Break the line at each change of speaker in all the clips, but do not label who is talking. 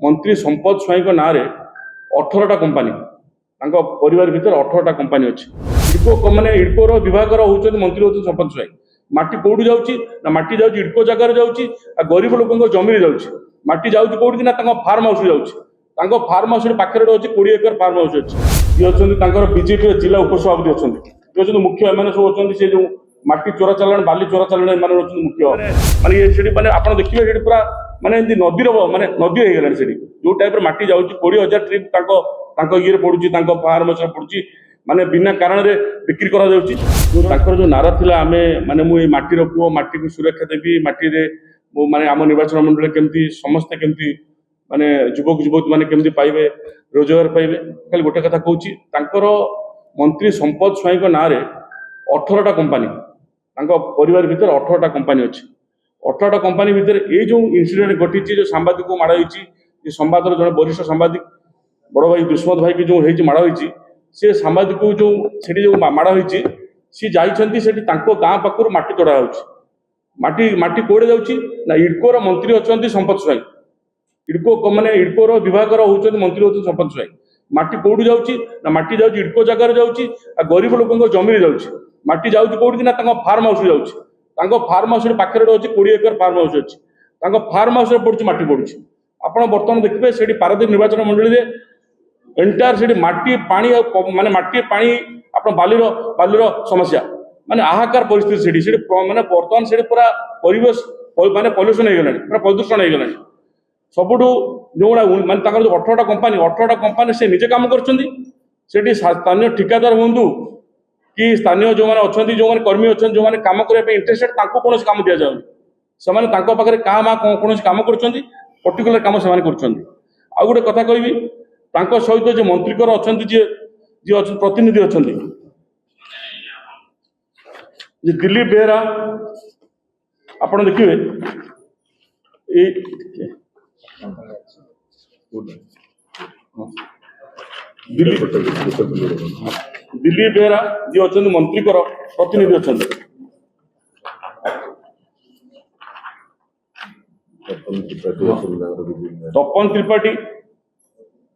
मंत्री संपद स्वाई ना 18टा कंपानी परिवार भितर 18टा कंपानी अच्छी इडको मैंने इडकोर विभाग होती मंत्री होती संपद स्वाई माटी कौटू जाऊँगी ना माटी जाऊँ इडको जगार जाऊँगी गरीब लोक जमी जाऊँगी माटी जाऊँगी कौटी ना फार्म हाउस जाऊँगी फार्म हाउस पाखे अच्छे 20 एकर फार्म हाउस अच्छी ये अच्छा बीजेपी जिला उपसभापति अच्छा ये मुख्य एम सब अच्छा से जो माटी चोरा चलाण बाली चोरा चलाण माने मुख्य माने ये माने आप देखिए पूरा माने नदी माने नदी हो गलानी जो टाइप माटी जाऊँगी 20,000 ट्रिप ये पड़ुची फार्म हाउस पड़ुची माने बिना कारण रे बिक्री करा जाउची जो नारा थिला आमे माने मु माटी पुओ माटी को सुरक्षा देवी माटी रे माने आम निर्वाचन मंडल केमती समस्त केमती माने युवक युवती माने केमती पाइबे रोजगार पाइबे खाली गोटे कथा कहूची तांकर मंत्री संपद स्वाई ना 18टा कंपानी परिवार भितर 18टा कंपानी अच्छी 18टा कंपानी भितर ये जो इनसीडेंट घटी जो सांबादिक को माड़ होती संवादर जो वरिष्ठ सांबादिक बड़ भाई दुष्मत भाई की जो माड़ होती सी सांबादिक जो जो माड़ होती सी जाइए गाँ पाखर माटी तोड़ा होती माटी कौड़े जाऊँगी ना इडकोर मंत्री अच्छा संपद स्वाई इडको मैंने इडकोर विभाग होती मंत्री होती संपद स्वाई माटी कौटू जाऊँगी ना माटी जाऊँ इडको जगार जाऊँगी गरीब लोक जमी जाऊँगी माटी जाऊँगी कौटी ना फार्म हाउस जाऊँगी फार्म हाउस पाखे अच्छे 20 एकर फार्म हाउस अच्छी फार्म हाउस पड़ुची माटी पड़ुची आपड़ बर्तमान देखिए से पारादीप निर्वाचन मंडल में एंटायर से माटी पानी माने माटी पानी आप बालीर समस्या माने आहाकार परिस्थिति से माने बर्तमान से पूरा परिवेश माने पल्यूशन हो गलानी पूरा प्रदूषण हो गलानी सबुठू जो माने जो 18टा कंपानी से निजे काम कर स्थानीय ठिकादार हूँ कि स्थानीय जो मैंने अच्छा जो मैंने कर्मी अच्छा जो मैंने कम करने इंटरेस्टेड कौन काम दि जाए से पाखे क्या माँ कौन काम कर पर्टिकुलर कम से आ गोटे कथा कह सहित जो मंत्रीकर अच्छा जी जी प्रतिनिधि अच्छा दिलीप बेहरा आप देखिए दिलीप बेहरा जी अच्छा मंत्रीकर प्रतिनिधि अच्छा तपन त्रिपाठी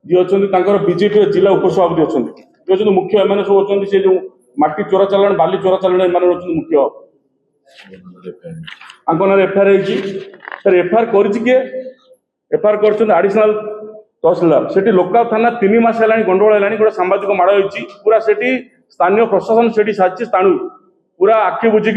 जी अच्छा बीजेपी जिला उपसभापति अच्छा ये मुख्य एम सब अच्छा से जो माटी चोरा चलाण बाली चोरा चलाण मुख्य एफआईआर एफआईआर किए एफआईआर कर आडिशनल तहसीलदार से लोकल थाना 3 मास है गंडगोल है गोटे सांबादिक माड़ होती पूरा से स्थानीय प्रशासन से सारी स्थाणु पूरा आखि बुझिक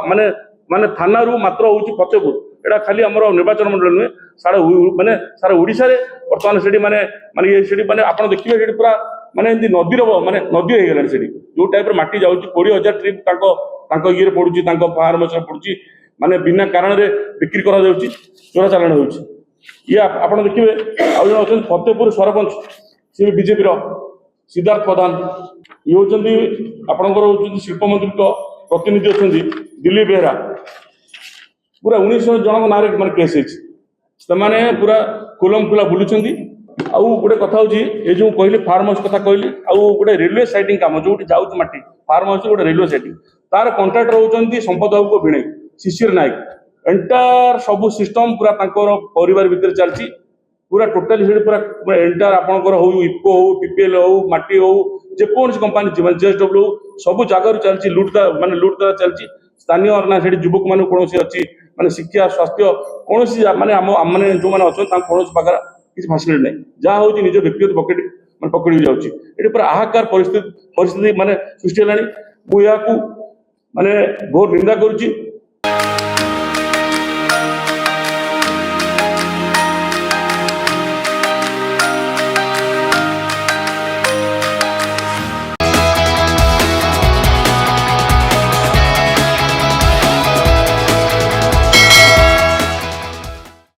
माने माने थाना रू मात्र हूँ फतेहपुर एटा खाली आम निर्वाचन मंडल नुहे सारा माने सारा ओडिशा रे बर्तमान से माने माने ये माने आप देखिए पूरा माने नदी माने नदी हो गलानी से जो टाइप माटी जाऊँगी 20,000 ट्रिप ये पड़ुची फार्म हाउस पड़ुची माने बिना कारण रे बिक्री करा जाउची चोरा चलाण होउची ये आप देखिए आज अच्छा फतेहपुर सरपंच सी बीजेपी सिद्धार्थ प्रधान ये होती आपंकर हूँ शिल्प मंत्री प्रतिनिधि अच्छा दिलीप बेहरा पूरा 19 जन ना मैं केस होने पूरा खुलम खुला बुलूं आउ गोटे कथा हूँ ये जो कहली फार्म हाउस कथा कहली आउ गोटे रेलवे साइटिंग काम जो जाऊँ माटी फार्म हाउस गोटे रेलवे साइटिंग तार कंट्राक्टर होती संपद बाबू को भिणे शिशिर नायक एंटायर सब सिस्टम पूरा परिवार भितर चलती पूरा टोटाली पूरा एंटायर आपंकर हो इफको हो पीपीएल हो माटी हो जेकोसी कंपानी जेएसडब्ल्यू हो सब जगार चलती लुटता माने लुटता चलती स्थानीय ना से युवक मान कौन अच्छी माने शिक्षा स्वास्थ्य कौन माने मैंने जो मैंने अच्छा कौन पाखे किसी फैसिलिटी नहीं जहाँ हूँ निज व्यक्तिगत पकेट मैं पकड़ जाऊँगी ये पूरा आहाकार परिस्थिति माने सृष्टि है माने घोर निंदा करुच्ची